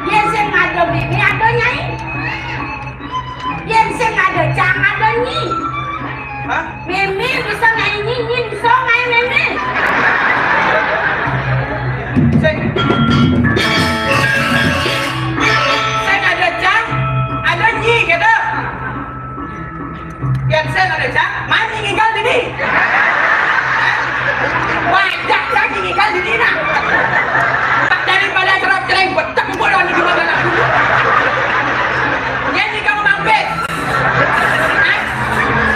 Yen sing ada Mimi ada Nyai. Yen sing ada Cang ada Nyi. Hah? Mimi bisa nyanyi, Nyi bisa main Mimi. Sing ada Cang, ada Nyi gitu. Yen sing ada Cang, main nginggal ini. Wajah Cang nginggal ini nak. Daripada cerap cereng betak bodoh di mana nak. Nyanyi kamu mampir.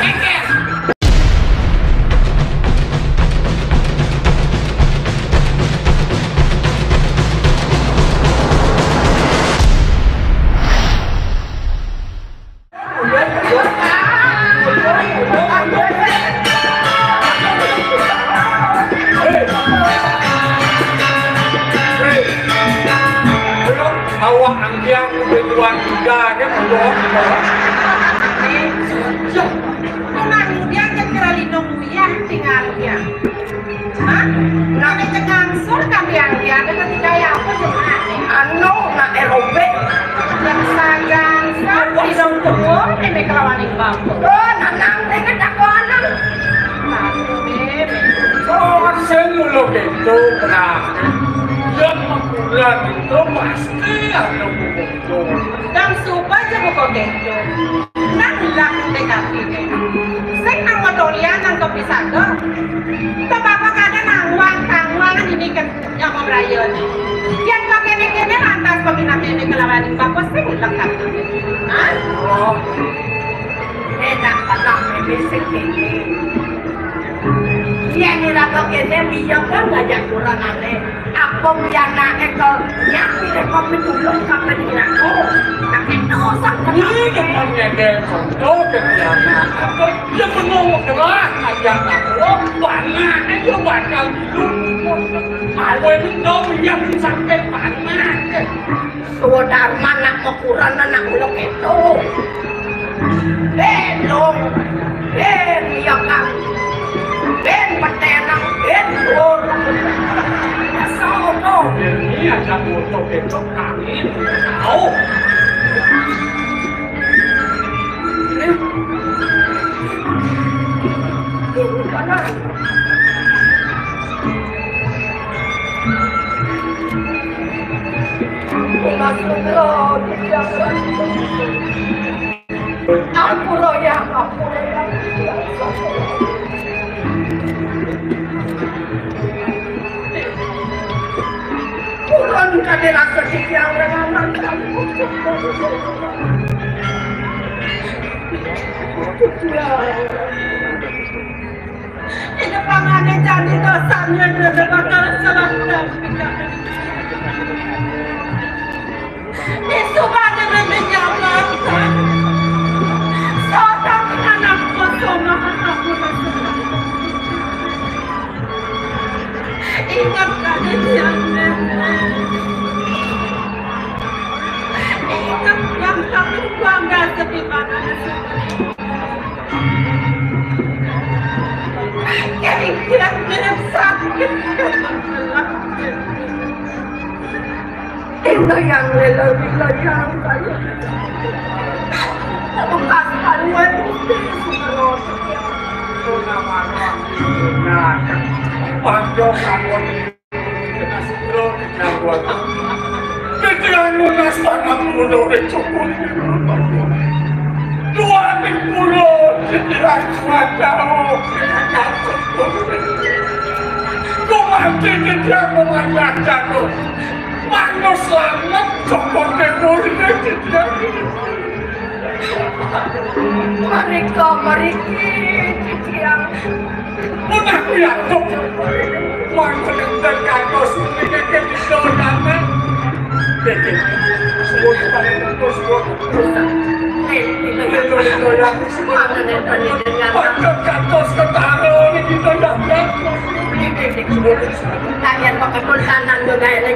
Kengker. Awak anggiang tujuan gagak belum. Memang dia kira lindung ya tinggal dia. Hah? Kami cengang sur kami yang dia ada ketika ya apa cuma anu nak aerobik yang sagang di dong tuh ini kelawan imbang. Oh, nanang dengan dakonan. Oh, semula itu kena. Yang bulan itu pasti ada buku. Dan supa aja buku gitu. Nang hilang TKP. Saya nang modolian nang kopi saga. Bapak kadang nang ini kan yang mau berayon. Yang pakai ini lantas peminat ini kelawan bapak saya lengkap. Hah? Oh, Enak pernah membisik ini. Yang niratok ini biyok kan ngajak kurang aneh. Apa yang nak ekor yang tidak kopi dulu sampai di aku. Tapi dosa ini temannya dia contoh kegiatan. Apa dia menunggu kelas ajak aku panah itu bakal hidup. Awal itu yang sampai panah. Sudah mana ukuran anak ulok itu. Belum. Ya kan. Ben petenang, ben lur. Ya sono. Ini ada foto besok kami tahu. Ini mana? Aku royang. Kurang kami rasa yang rengaman kamu. Ini pangannya jadi dosanya dia bakal salah itu pada menyelamatkan seorang anak kosongan aku ingat kalian ingat yang kami bangga sebagaimana jadi dia minum sakit itu yang lelo yang saya bukan paruan Nah, panjang kamu dengan sebelum gangguan. Ketika lunas tanah mulut cukup. Dua minggu setelah cuaca kau mati ketika memandang manusia selamat cukup kemudian tidak. Mereka yang Mudah jatuh mengenai kados ini kebisonanan jadi semua itu semua itu yang kados ketaruh kita dapat kalian pakai pulsanan juga ya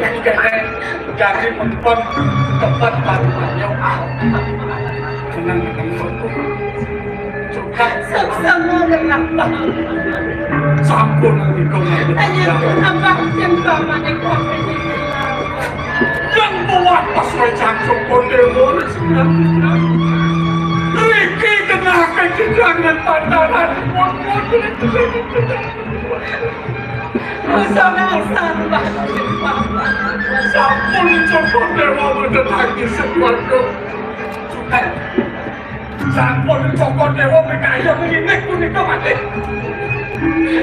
jadi tempat tempat barunya senang semua dengan sampun nanti kau hanya tambah yang sama dengan yang Buat pas wajah sokon dewa Riki kena kejejangan pantaran Dosa ngasar banget. Sampun sokon dewa mendenagi sesuatu Sampun sokon dewa mengaya begini kunika mati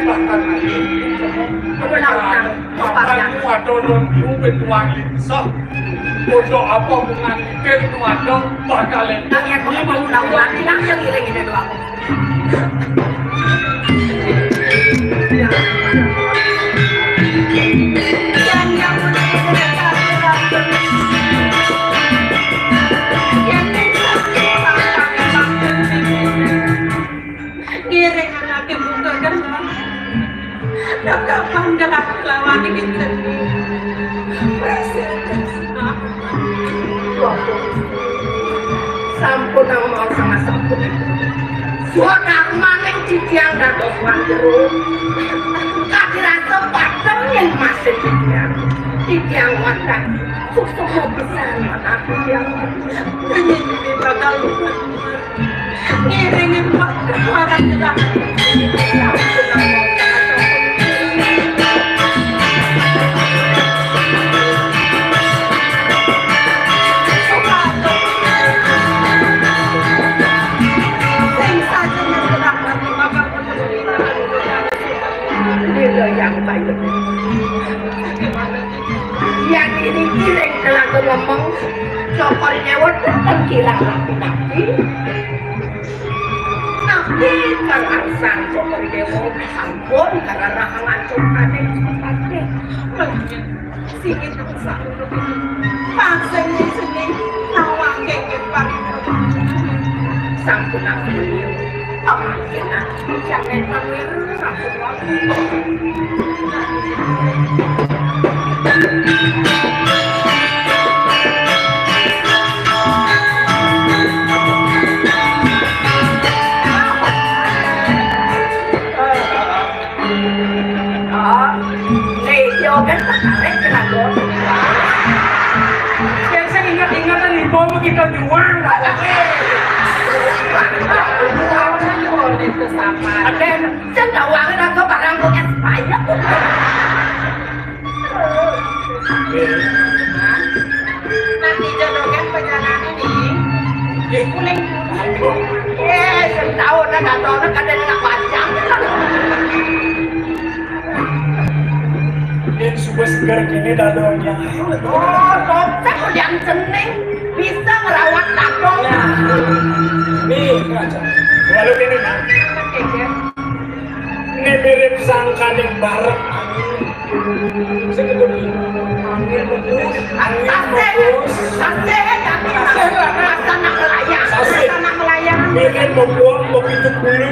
Bahkan lagi Kapan wadonon diubin tuang linsah Bodoh apa mengantikan wadon bakalin Kalian mau ulang-ulang langsung iring-iring doang. Giring anak ibu kagak kapan dah lawan kita sampun ang mau sama sampun suaka maning ciciang dados wanjeru kadirasa pateng yang masih ciciang wadah susu mau bersama aku yang ini bakal lupa ngiringin warang jelas yang baik yang ini kiring telah ngomong sokor nyewot dan kilang tapi kalau arsang sokor nyewot ampun karena rahangan cokade sepatnya sikit besar paksa ini seni nawang kengit paling sampun aku beliau amaknya jangan panggil aku yang saya ingat-ingatan di bawah kita juang itu sama ada cendawangan atau barang punya supaya nanti jodohkan perjalanan ini kuning tahu dan nggak tahu dan kadang nggak panjang yang sudah segar gini dadongnya oh dokter yang cening bisa merawat dadongnya nih kaca walau ini kan ini mirip sangka nih bareng segitu angin bungkus mirip membuang begitu dulu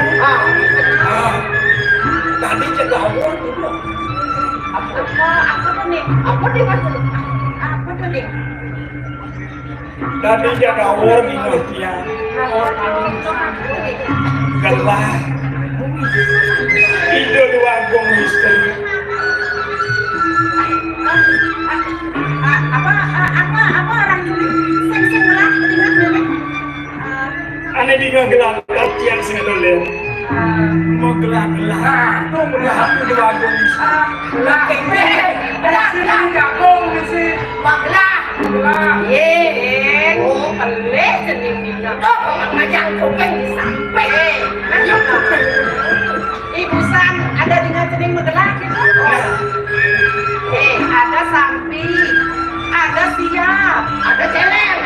tadi cegawon itu apa tuh nih tadi cegawon ingat ya gelah idul wagong misteri apa orang sing lah dengan aneh di gelang yang sing dolel mau gelang tuh gelang idul wagong misteri gelang jagung sih Baglah, ye, oh, pelih jenis ini. Tuh, ngajak tukang sampai. Ibu San, ada dengan jenis Magelang gitu? Ada sampi, ada siap, ada celeng,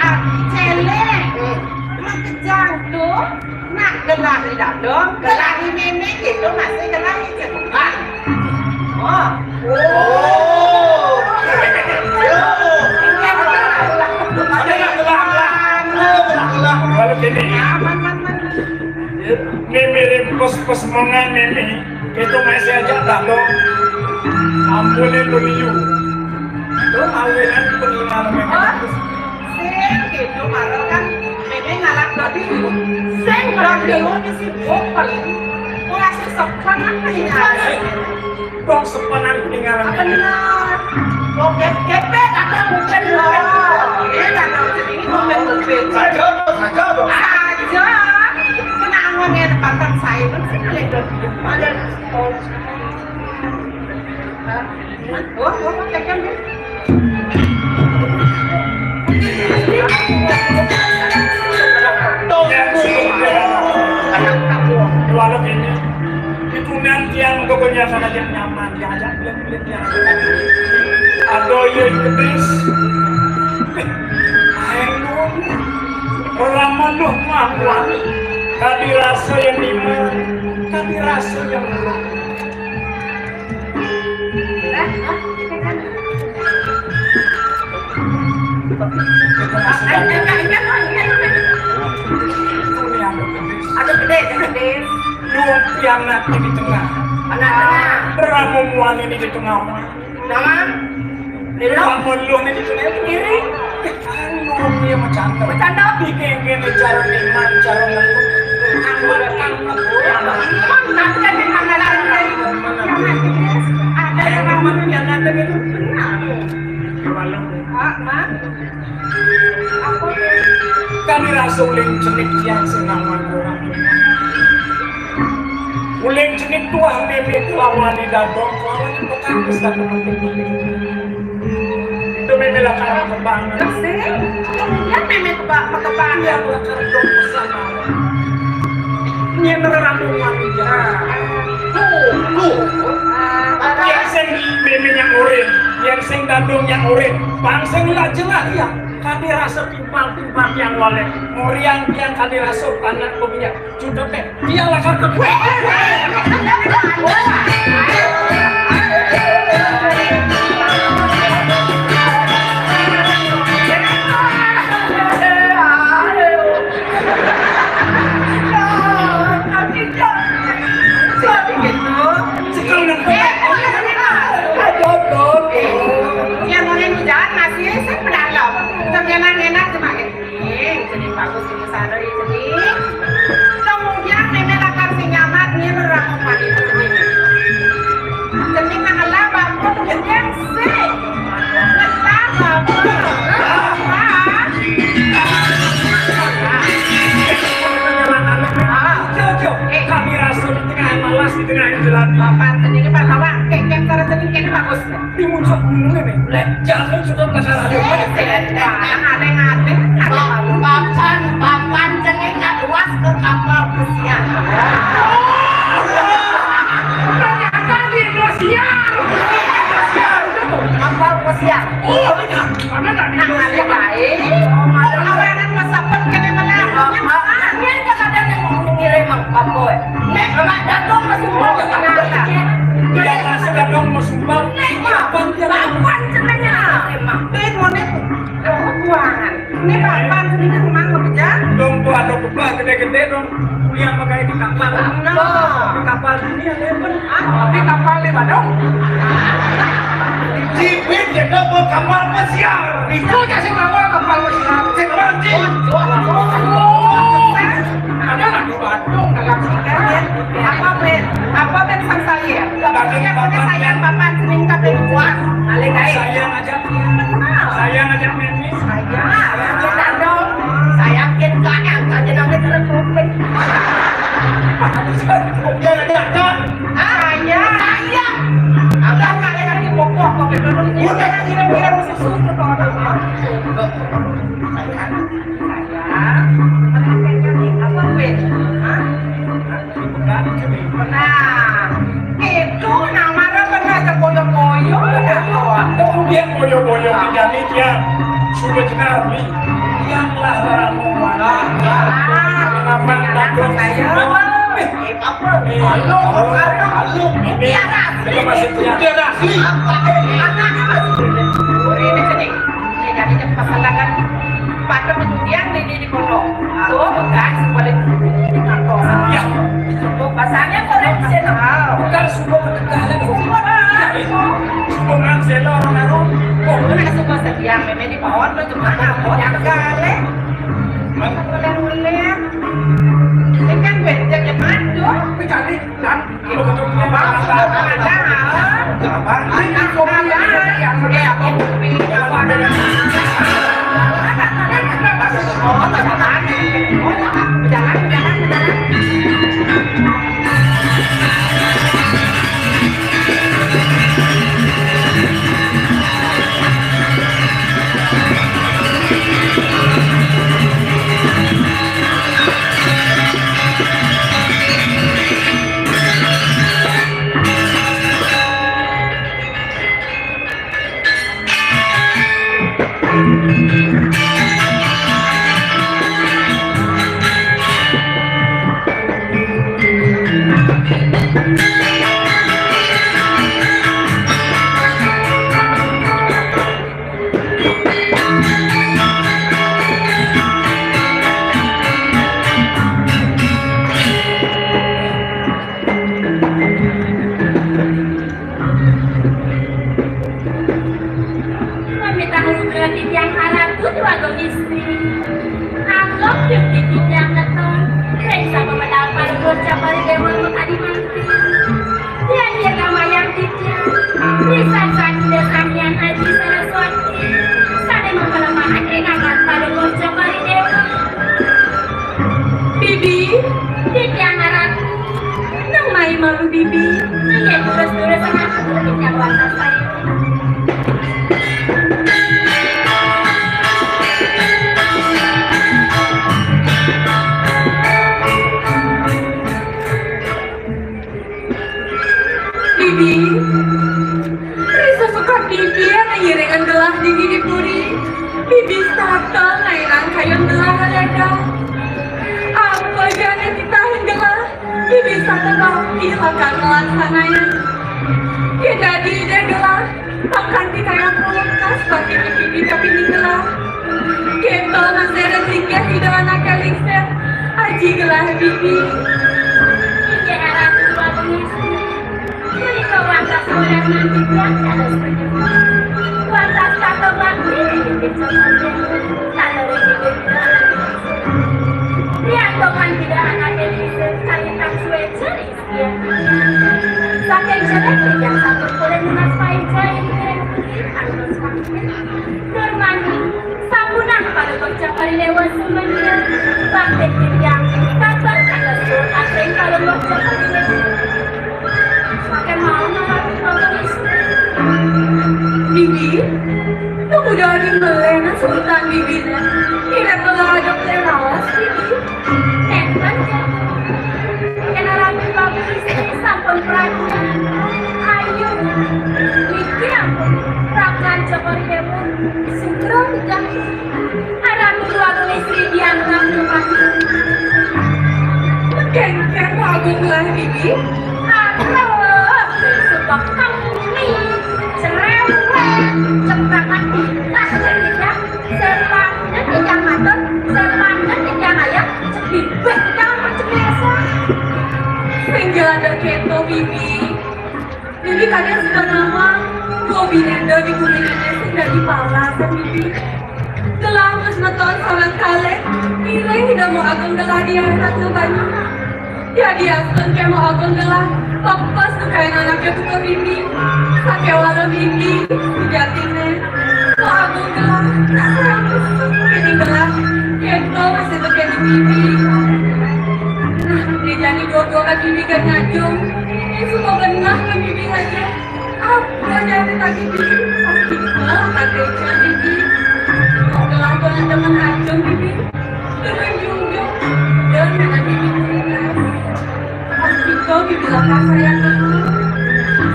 Makejang tuh, nak gelah tidak dong, gelah ini gitu masih gelah ini bukan. Oh. Kalau gini, ini mirip pos-pos mengan ini, itu masih aja tak dong. Ampunin beliau, itu awinan peninggalan memang. Sing gitu malah kan, ini ngalak tadi. Sing dulu di sini paling, mulai sesepan apa ini? Bang sepanan peninggalan. Benar. Kepet atau bukan loh. Saja. Aja. Kenapa ngomongin batang saya itu sih lewat ada tekan ya. Walau ini itu nanti yang pokoknya sana yang nyaman diajak bilang yang ada yang kedis orang malu mahuan tadi rasa yang lima tadi rasa yang belum ada gede. yang nanti di tengah Anak tengah. ramuan ini di tengah Nama? ramuan lu ini di tengah kiri dia macam bikin cara iman cara kami rasa uling cenik yang senaman orang uling cenik tua mimik lawan di dadong lawan di pekan besar teman-teman itu memilah karang kembangan Yang memang kebang dia belakang dong pesan nyen ramuan yang sing mimik yang urin yang sing dadong yang urin bang sing jelas ya kami rasa timpal-timpal yang wale moriang yang kami rasa anak punya sudah teh dia lah kan enak cuma jadi bagus ini sana ini kemudian memelakan si nyamat ini meramukan itu jadi nangala bapak tuh yang sih kami rasa di tengah malas di tengah jalan bapak sendiri pak bawa kek cara sendiri kayaknya bagus dimuncul gunung ini jangan sudah penasaran papan cengeng nggak luas ke kapal pesiar ternyata di Indonesia kapal pesiar karena nggak di ada baik awalan masapan kene malah ini kadang yang ngirim kapal nek mak datang masih mau ternyata dia rasa datang mesumbang papan cengengnya emang monet keuangan ini papan ini memang bekerja dong tuh ada kepala gede-gede dong kuliah pakai di kapal di kapal ini ada di kapal lima dong jipit jadi mau kapal pesiar itu kasih bawa kapal pesiar seperti ada nggak di Bandung dalam sekalian apa ben sang saya baginya punya saya papan sering kabeh kuat alih gawe saya ngajak Mimi saya dong saya yakin kayak aja nanti terpropet saya agak kalian lagi pokok kok dulu udah kira-kira susu ke orang apa Ben? Nah, itu namanya benar terboyo-boyo dia boyo-boyo menjadi dia sudah kenali yang lah ramuan kenapa takut saya apa? Halo, ini ada kita masih punya asli ini cening ini jadi pasangan pada kemudian ini di pondok tuh bekas boleh kantor ya tuh pasangnya konvensional bukan sebuah ketegangan sebuah selo orang nah semua setiap memang di bawah tuh cuma apa yang kale boleh ini kan beda cuman tuh jadi dan kalau ketemu yang Suatu istri, anggap dipikir yang neton, resa pemadapan bocah pada dewa tadi mati. Dia nama yang tidak, bisa desang yang haji Saraswati, sade mengkelemahan ingakan pada bocah pada dewa. Bibi, tidak ratu, nang mai malu bibi, ia terus sangat tidak watas saya. Bibi, Risa suka bibi yang ngiringan gelah di gigi puri. Bibi sata nairan kayak gelah ada. Apa jangan ditahan gelah? Bibi sata bakti akan melaksanakan. Ya jadi dia gelah akan dikaya pulukas pakai bibi tapi di gelah. Kita masih ada tinggal hidup anak kalingser. Aji gelah bibi. Ini era tua pengisi. Jadi kewantas oleh nanti yang harus menyebut Wantas kata bakti di kecemasan kalau ini lihat tokan tidak anak Elisa kali tak suwe ceris dia saking jelek yang satu boleh menaspai jaya di harus makin Nurmani sambunan pada bocah pada dewa semuanya bakti yang kabar ada surat asing kalau bocah pada dewa mau Bibi, tunggu dari melena sultan bibi dah. Tidak perlu ada pelawas bibi. Entah ya. Kena rapi bagus istri sampun peraja. Ayo, mikir aku. Rakan Jokori Dewa, segera tidak. Ada dua istri dianggap rumah. Kengkeng agunglah bibi. Sebab kami cerewet ceprakan tidak tidak serpangnya tidak matut serpangnya tidak ayam cepibet tidak macam biasa sehingga ada keto bibi kalian sudah nama gobi nenda di kuningannya sudah dipalas bibi telah musnaton sama kali kira tidak mau agung gelah di anak banyak ya dia pun kayak mau agung gelah Lepas tuh kayak anaknya tuh ke bibi Sake wala bibi Sejatinya Kok aku gelah Ini gelah Keto masih tuh kayak di bibi Nah dia jadi dua-dua ke bibi kan ngajung Ini suka benah ke bibi aja Apa jadi tak bibi Pasti gelah kakeknya bibi Kok gelah teman-teman ngajung bibi Dengan jungjung Dan anak bibi kau dibilang kasar yang dulu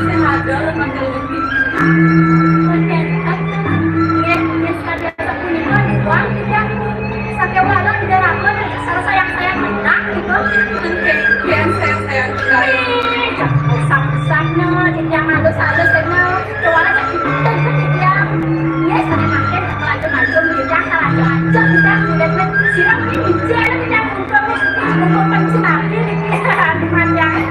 sehat dalam makan lebih ternyata ya sekali ada kuningan di tuang tidak sakit walau tidak ragu dan salah sayang enak gitu yang sayang usap-usapnya yang halus-halus karena keluar aja kita ya saya makan macam-macam tidak macam-macam tidak sudah siram ini tidak tidak untuk sinapin panjang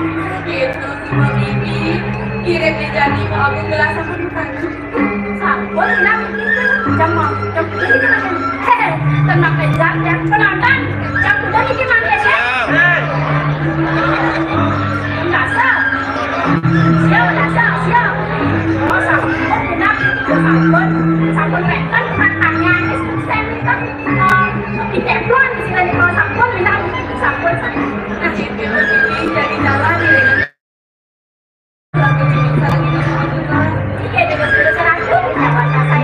gitu semua bibi kirim dia jadi mau aku gelas sama bukan sampun nak gitu jam ini gimana hehe tenang kejam ya penonton jam udah ini gimana ya dasar siap oh sampun nak sampun rentan matangnya saya minta di teflon di sini kalau sampun minta sampun nah itu jadi jalan dengan lagu cinta lagi dengan kayak juga sudah serangkul dapat saya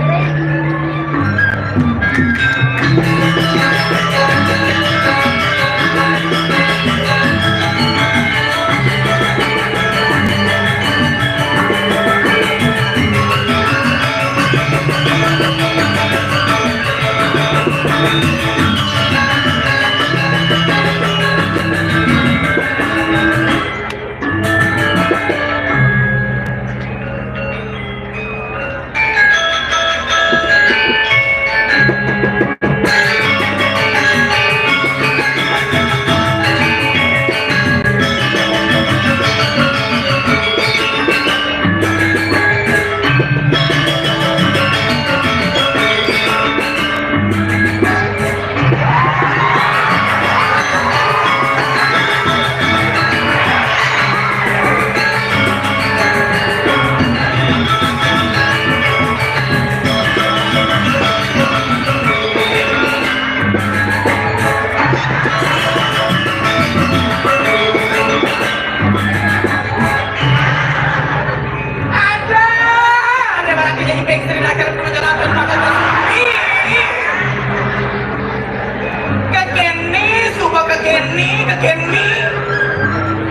kekini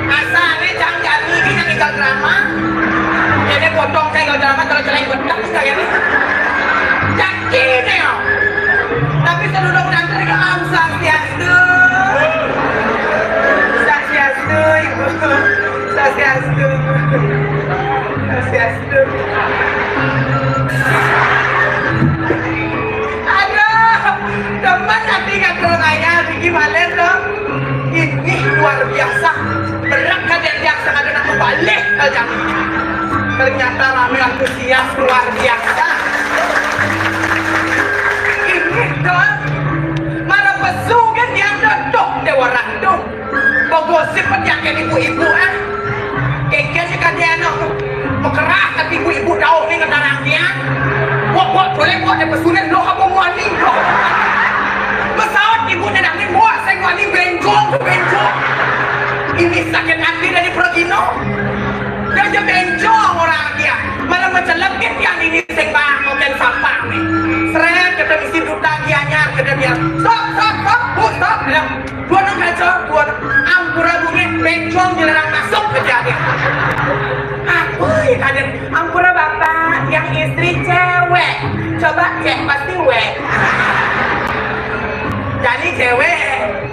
asalnya jangan lagi yang tinggal drama jadi potong kayak drama kalau celeng bedak kayak ini yakin ya tapi seluruh nanti ke amsal Swastiastu ibu Swastiastu teman nanti nggak terlalu gimana dong ini luar biasa berat kan yang sengaja nak balik aja ternyata ramai antusias luar biasa ini dong mana pesu kan dia duduk dewa ratu pogosip penjaga ibu-ibu kekenya kan dia nak berkerah kan ibu-ibu daun ni kata dia buat boleh buat dia pesunan lo apa muani lo pesawat ibu nenek ni buat saya muani benjol ini sakit hati dari Progino dia je benjol orang dia malah macam lebih yang ini sembah dan sampah ni seret kata misi duta dianya kata dia stop dua nak kacau dua ampura bunyi benjol dilarang masuk ke dia apa yang ada ampura bapak yang istri cewek coba cek pasti wek jadi cewek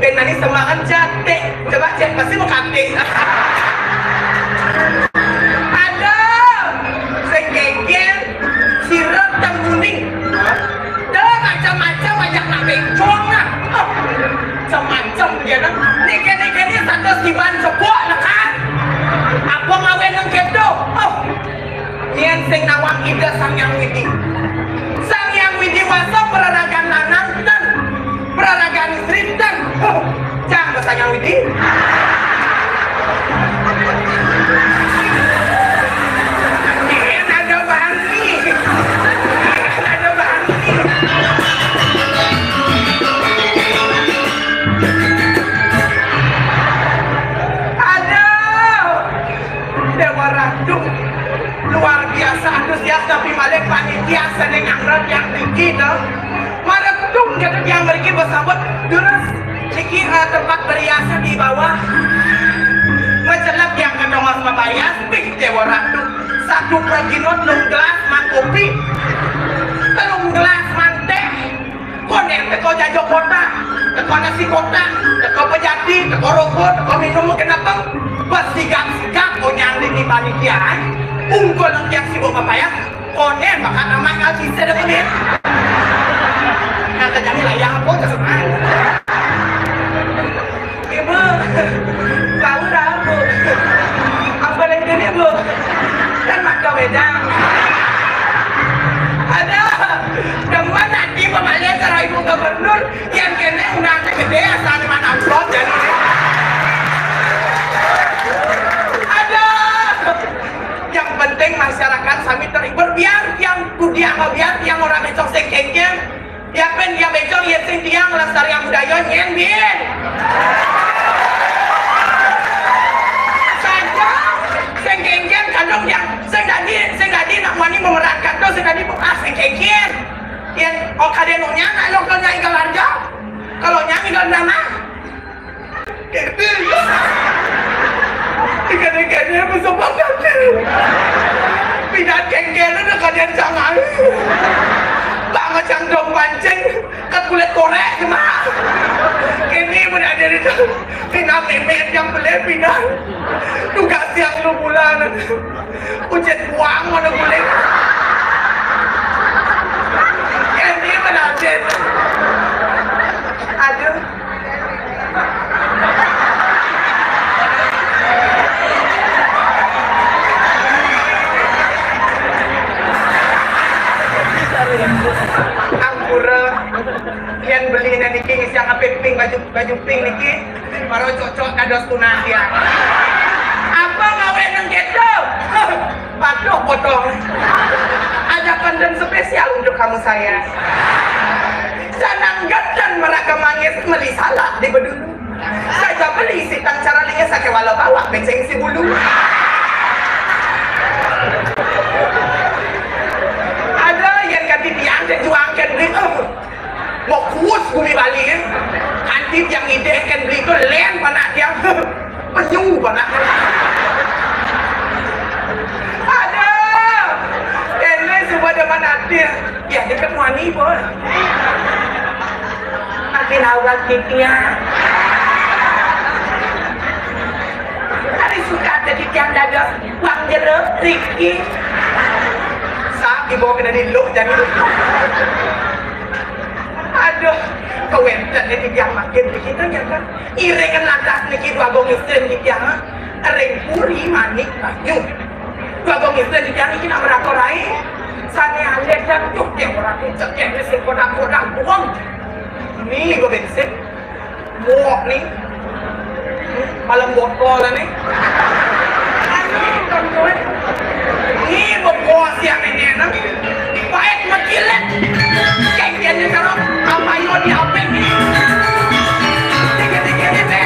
dan nanti semangat cantik coba cek pasti mau cantik ada segegel sirup dan kuning dah macam-macam banyak nak bencong lah macam-macam dia nak nikah-nikahnya satu siban sebuah lah kan apa ngawin yang kedo yang sing nawang ida sang yang widi masuk peraragan lanang dan peraragan istri dan jangan sang yang widi ada bangki Dewa Ratu luar biasa antusias tapi malik panitia seneng angrat yang tinggi dah maretung kata yang mereka bersambut terus niki tempat beriasan di bawah mencelap yang kata mas mabayas pik Dewa Ratu satu praginot lung gelas man kopi telung gelas man teh konek teko jajo kota teko nasi kota teko pejati teko rokok teko minum kenapa pas sigap-sigap konyang di panitia unggul yang sibuk papaya konen bakal nama ngasih sedang menit kata jadi layang apa kesenang ibu tahu dah bu apa lagi ini bu dan maka wedang ada teman nanti pemalia cara ibu gubernur yang kena undangan gede asal mana upload jadi yang penting masyarakat sami terhibur biar yang kudiang biar yang orang becok sengkengnya ya pen yang becok ya sing tiang lestarian budaya nyen bin saja sengkengnya kadang yang sengadi nak mani memerankan tuh sengadi bekas sengkengnya yang kalian nya nak lokalnya ikan harga kalau nya ikan nama ikan-ikannya bersama kaki pindah kengkel udah kalian jangan tak macam dong pancing kat kulit korek cuma ini berada di pindah memet yang boleh pindah tugas yang lu bulan ujian buang mana boleh ini berada aduh ampura yang beli dan niki ngisi yang pink baju pink niki baru cocok kados tunah dia apa ngawin yang gitu patuh potong ada pendem spesial untuk kamu saya sananggat dan meraka mangis meli salah di bedulu saya beli si tang cara linya sakit walau bawa benceng si bulu ada yang ganti diangkat juangkan beli mau kuus bumi Bali ya. Antip yang ide kan beli itu len panak yang penyu panak. Ada. Ini semua depan hati. Ya dekat wani pun. Hati nawat kitnya. Hari suka jadi tiang dagang uang jeruk Riki. Saat dibawa ke dari luk jadi luk. Aduh, kewenten ini yang makin begitu ya kan. Irengan lantas niki dua gong istri niki yang ring puri manik banyu. Dua gong istri niki yang ini nak merakorai. Sana alek dan tuk yang orang itu yang mesti kodang-kodang buang. Ini gue bensin, muak nih, malam botol nih. Ini berpuas yang ini enak, baik makilet, kayak dia kalau apa yang diapa ini, tiga-tiga ini.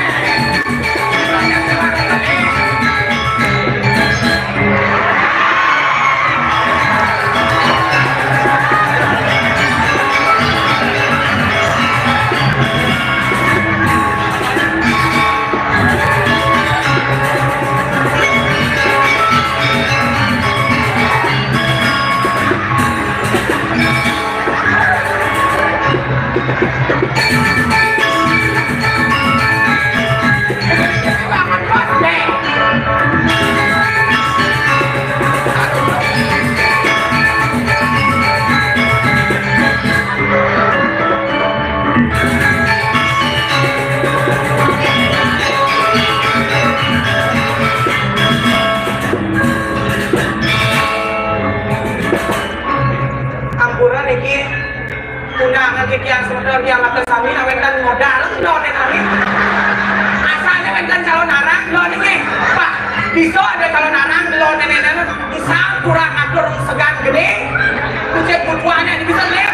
Yang sebenarnya yang atas kami nawetan modal lo nih kami asalnya nawetan calon arang lo nih pak bisa ada calon arang lo nih bisa kurang atur segan gede kucing butuhannya bisa lem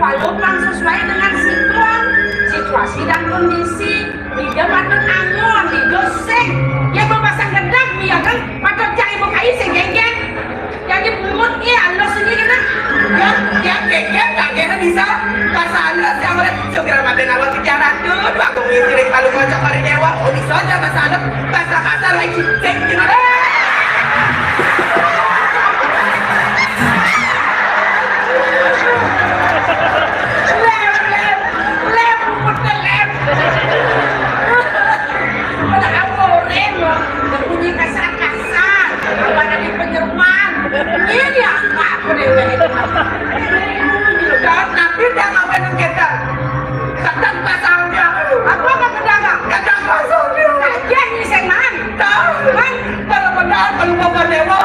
walaupun sesuai dengan siklon, situasi dan kondisi di depan angon, di doseng yang memasang gedang ya kan, patut cari muka isi geng-geng jadi mulutnya Allah sendiri kan yang geng-geng tak kira bisa masalah yang oleh segera makin awal bicara dulu aku mengisirin kalau ngocok hari dewa oh bisa aja masalah bahasa kasar lagi cek gimana ini enggak boleh tapi dia ngapain kita kadang pasalnya apa pedagang kadang pasalnya aja ini senang kan kalau benar kalau bapak dewa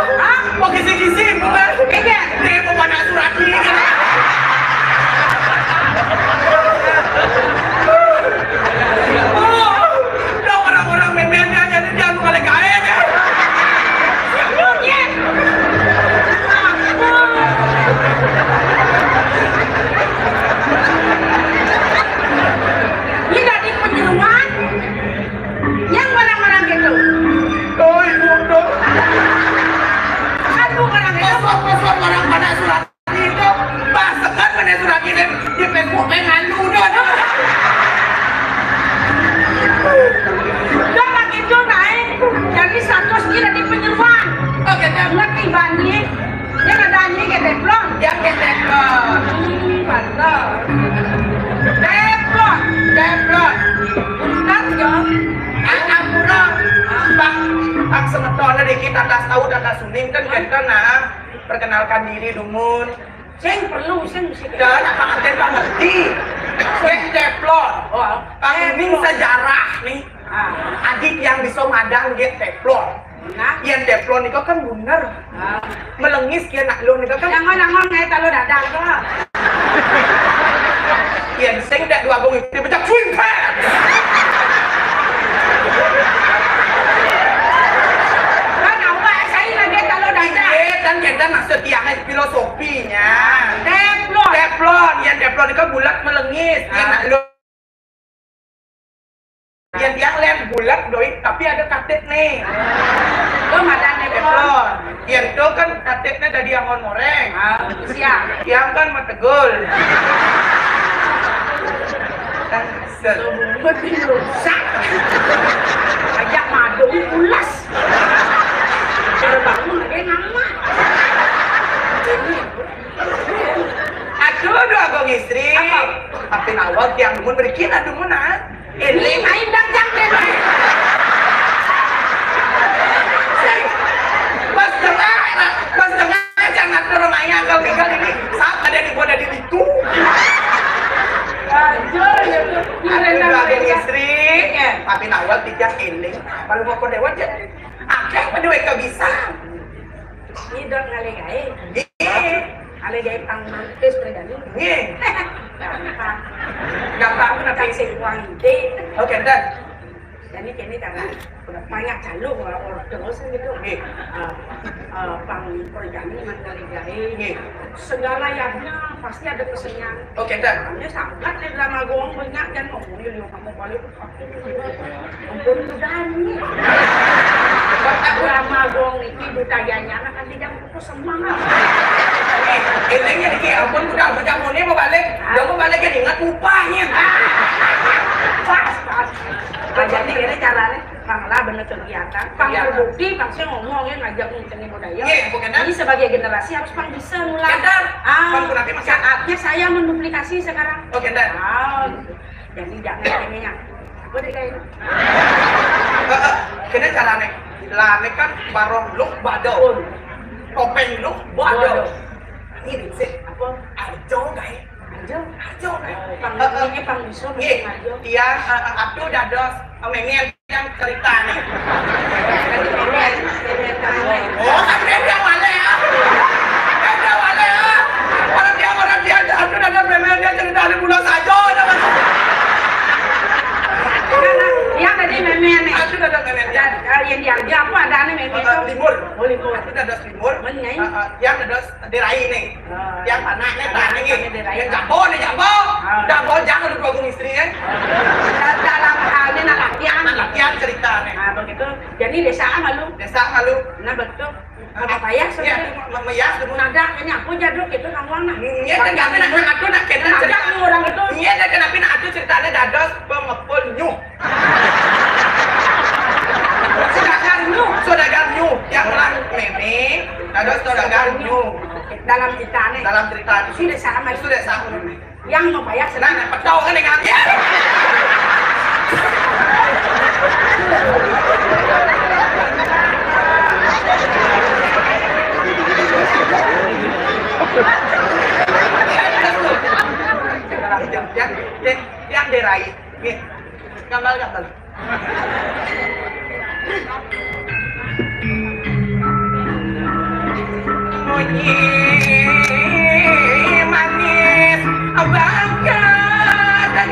mau kisi-kisi bukan iya dia mau pada surat ini orang-orang memenya jadi dia mau kali kaya ya yang orang-orang gitu oh ibu dong aduh orang-orang orang pada surat itu pasangan pada surat ini di Facebook pengalu dong orang itu naik jadi status dia di penyeruan oke ngerti banyak yang ada ini ke teplon yang ke teplon mantap teplon benar ya ampura bang ak semetona dikit atas tahu data suning kan kita nah perkenalkan diri dumun Sing perlu sing mesti. Dan pakai ngerti. Sing teplon. Oh, Ini sejarah nih. Adik yang bisa madang dia teplon. Nah, Yang teplon itu kan bener. Melengis kia nak lun itu kan. Jangan ngai talo dadang tu lah. Yang sing dak dua gong itu macam twin pair. Kan awak saya lagi talo dadang. Dan kita maksud tiangnya filosofinya. Teflon. Teflon, yang teflon itu bulat melengis. Yang nak lun. Yang tiang lem bulat doi, tapi ada katet nih. Lo madan teflon. Teflon. Yang itu kan katetnya dari angon moreng. Siap. Yang kan mategul. Kan sel. Betul rusak. Ajak madu ulas. Terbangun lagi nama. Aduh, dua gong istri. Apa? Tapi awal tiang dumun berikin aduh mana. Ini main dancang deh. Pas tengah jangan turun ayah kau tinggal ini. Saat ada di boda di itu. Aduh, dua gong istri. Tapi awal tiang eling. Kalau mau kau dewan je. Akeh pada kau bisa. Ini dot ngale gai. Ale gai pang mantis predali. Nih. Gampang tu nak Tak pergi. sekuang ide. Okey, dah. Jadi kini karena banyak jalur orang terus gitu. Pang poligami mandali gai. Segala yangnya pasti ada kesenangan. Okey, dah. Ini sangat nih drama gong banyak dan ngomong liu kamu balik ampun udani. Drama gong ini budayanya anak kan tidak buku semangat. Elengnya ni, ampun budak macam ni mau balik. Dia mau balik kan ingat upahnya. Pas. Jadi ini caranya Panglah bener kegiatan, Pang terbukti, Pang saya ngomongnya ngajak ngitungin budaya. Ini sebagai generasi harus Pang bisa mulai. Saatnya saya menduplikasi sekarang. Oke, dah. Gitu. Jadi jangan kayaknya. Apa deh kayaknya? Kena caranya. Lah, ni kan barong lu badau. Topeng lu badau. Ini sih apa? Ajo guys. Ajo guys. Panggilnya Pang bisa ajo. Dia Abdul dados memang yang cerita nih. Oh, kan dia wale ya. Dia wale ya. Orang dia Abdul dados memang dia cerita di pulau Sajo. Yang tadi memang nih. Abdul dados memang yang dia apa ada nih memang libur. Libur. Abdul dados libur. Menyai. Yang dados dirai nih. Yang anaknya tani nih. Yang jabo. Jabo jangan lupa gong istri kan. Dalam hal ini latihan cerita nih. Nah begitu. Jadi desa malu. Nah betul. Apa ya sebenarnya? Memayas dulu. Nada ini aku jadul gitu kamu mana? Iya kan kami nak aku nak kena cerita orang itu. Iya dah kenapa nak aku ceritanya dados pengepul nyuh. Saudagar nyuh yang orang meme dados saudagar nyuh. Dalam cerita sudah sama. Yang mau bayar senang petau kan dengan dia. Yang dirai, gambar. Bunyi manis, bangga dan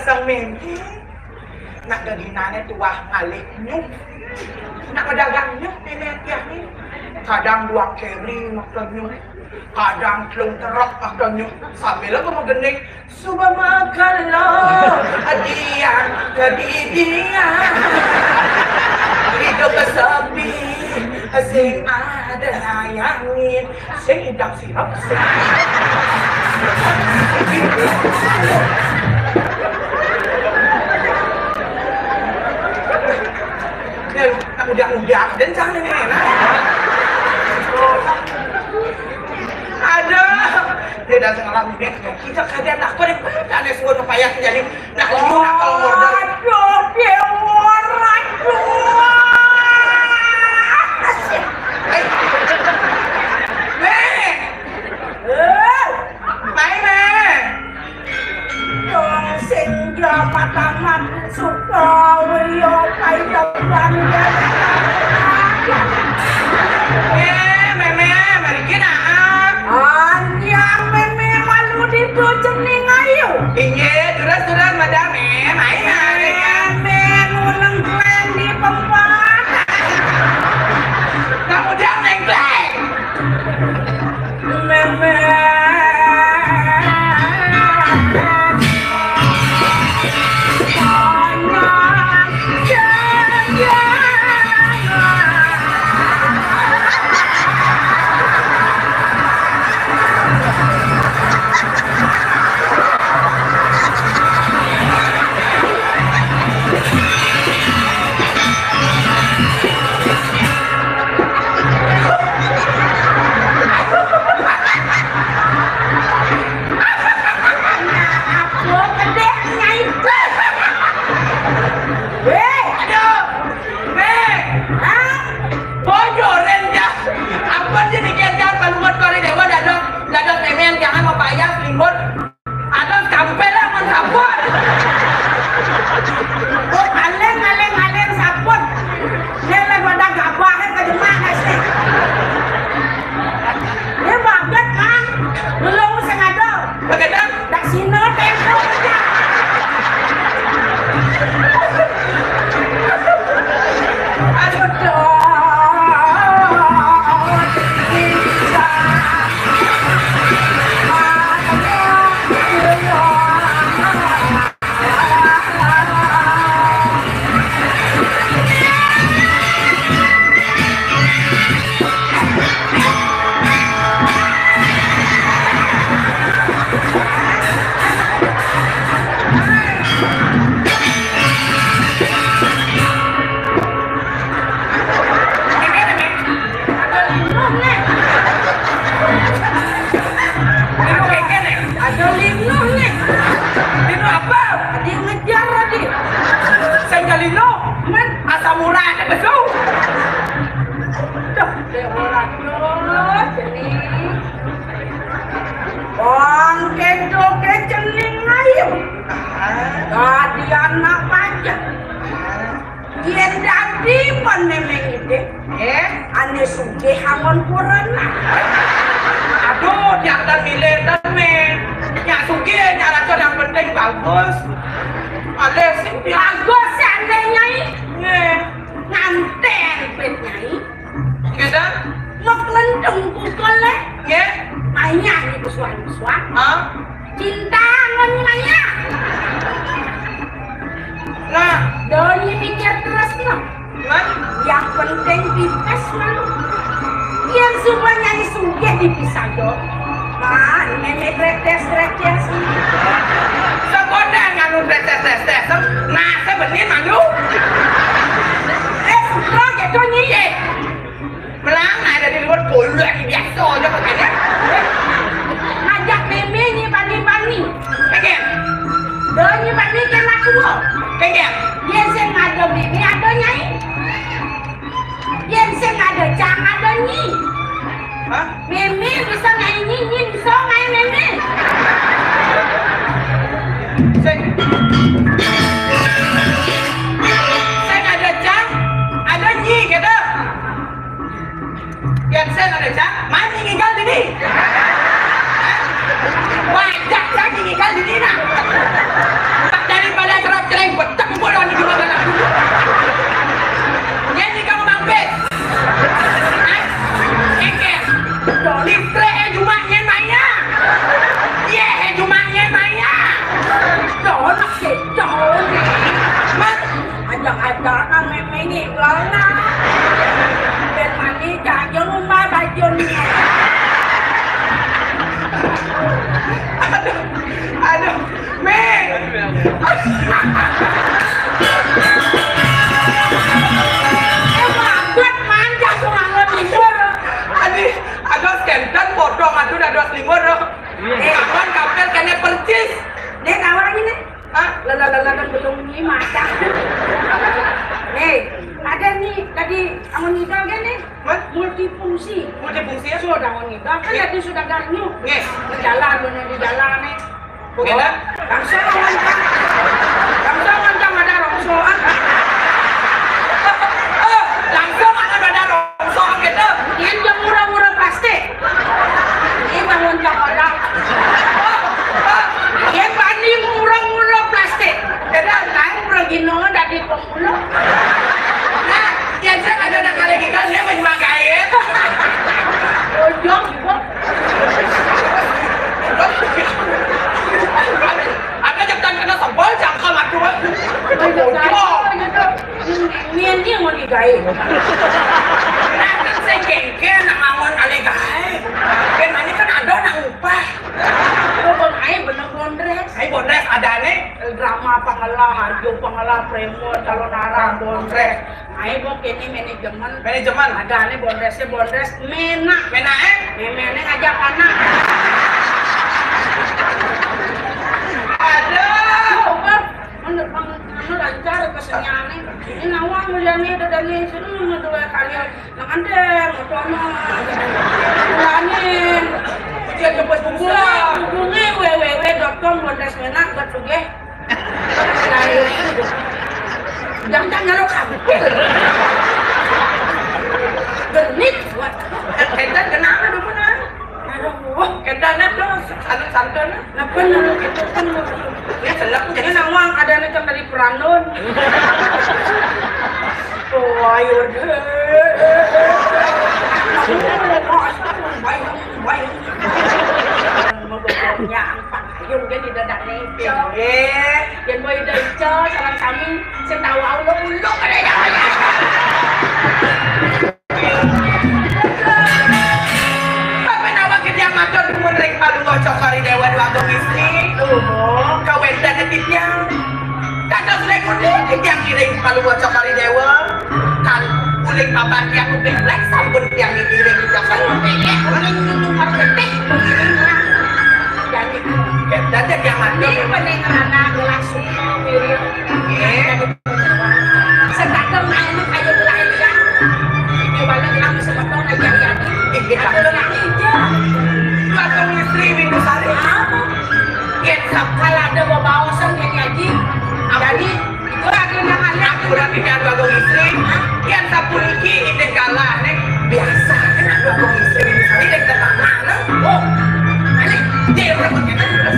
sang menti. Nak gaginannya tuah ngalik nyuk. Nak pedagangnya nenek nih. Kadang dua keri makannya. Kadang telung terok makannya. Sambil aku menggenik. Subah makanlah hadiah kedidian. Hidup kesepi. Sing ada layangin. Sing hidang sirap. Udah dan jangan ini enak. Ada dia datang ngalamin kita kajian aku deh ada semua payah jadi nak liur kalau modal Aduh, dewa ratu. Dong senja mataman suka wio kayu dan Iya, terus madame, main ulang keren di pembuat. kamu jangan nengkleng. Ane suge hangon kurana. Aduh, jangan milih dan yang suge nyala yang penting bagus. Ada sih Bagus seandainya ini nganten petnyai. Gitu? Mau kelendeng kukulnya. Ya? Maya ini kesuan-kesuan. Hah? Cinta ngonnya. Nah, Doni mikir terus no. kan? Yang penting pipes malu. Yang semuanya suge dipisah dong. Nah, nenek retes-retes. Sekolah nganu tes. Nah, sebenarnya malu. Suka gitu nih. Melang ada di luar kulit lagi biasa aja begini. Ngajak meme nih bani-bani. Pengen? Doni bani kena tua. Pengen? Yang saya ngado meme ada nyai. Yang saya ngado cang ada nyi. Hah? Meme bisa nyanyi nyi bisa ngai meme. Saya nggak ada cang, ada nyi gitu. Yang saya nggak ada cang, mana nginggal di sini? Wajah cang nginggal di sini nak. Tak daripada Listrik cuma nyen maya. Ye cuma nyen maya. Đó là cái chỗ này. Mas, Ajak-ajak kami ini lana. Ben mani jangan rumah baju ni. aduh, Mei. Buat manja kurang lebih sur. Ani, ada skandal bodong, ada selimut. Kapan kapten kena percis? Dia kawan lagi nih. Hah? Lala belum ni macam. Ada nih tadi amun nikah kan nih. Mas, Multifungsi. multifungsi ya? Sudah amun nikah kan tadi sudah ganyu. Nge, Di jalan nih. bagaimana? Langsung mancang ada rongsokan. Langsung ada rongsok gitu. Yang jam murah-murah plastik. Ini bangun cakadak. Yang bani murah-murah plastik. Kedai lain murah gino dari pengulo. Nah, yang saya ada nak kali kita dia menjual Ojong juga. Ada jabatan kena sempol jangka matu. Mian dia mau digai. Nah, saya kengken nak ngawon kali gai. Kan ini kan ada nak upah. Kau air bener bondres. Saya bondes ada nih. Drama pangalah, harjo pangalah, premon, calon arah bondres. Air mau kini manajemen. Manajemen. Ada nih bondresnya bondres menak. Mena Memangnya ngajak anak. Aduh. Menurut lancar keseniannya. Ini nawang mulianya dari sini dua kali. Nangandeng, motono. Ulanin. Dia jemput bunga. Bunga www.com bondres menak bersuge. Jangan nyalo kamu. Genit buat. Kita kenapa dulu nah? Aduh, Kita net dong, santan. kenapa nyalo itu kan? Dia selap Jadi jadi nawang ada nih kan dari Perandon. Oh, ayo deh. Bayang apa? Yung jadi dadak nih. Yang boy dari salam kami. Saya tahu Allah uluk ada yang. Apa nama kita makan menering palu ngocok kari dewa dua istri. Kawendan netipnya. Kata selekon dikit yang kiring palu ngocok kari dewa. Kan uling papan yang uling lek sampun yang dikiring juga kan uling nyutung paru detik. Dan dia yang makan. Ini peninggalan gelas susu mirip. Sedangkan main kayu lain ya. Ini balik lagi sebetulnya aja ya. Ada lagi aja. Patung istri minggu sari. Kita kalau ada bawa-bawasan yang ngaji. Jadi itu ada yang ada. Aku berarti kan patung istri. Yang sapul iki ide kalah nih. Biasa kan patung istri minggu sari ide kalah mana? Oh, ini dia berapa kita sudah.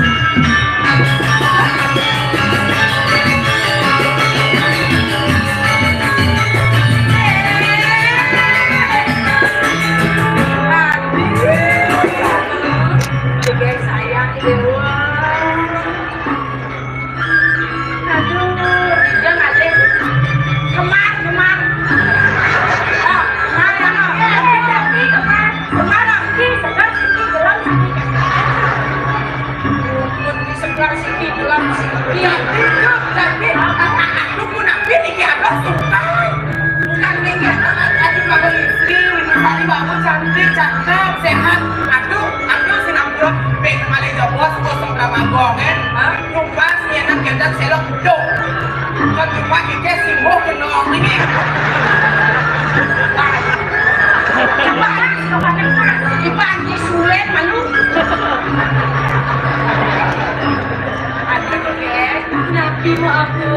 Nabi aku,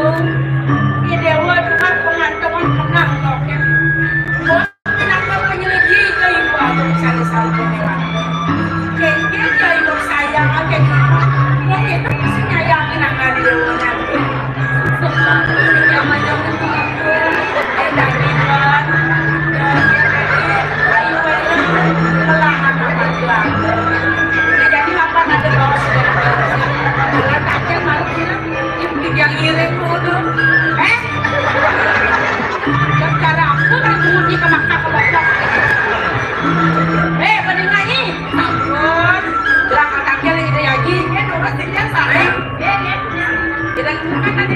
ya dewa Tuhan pengantongan menang token. Kenapa penyelidiki ke ibu aku misalnya saldo mewah? Kayaknya ke ibu sayang aja gitu. Ya itu mesti nyayangin akan dewa nanti. Zaman-zaman itu aku, dari Tuhan, dari ayu-ayu, melahan apa Makan tadi.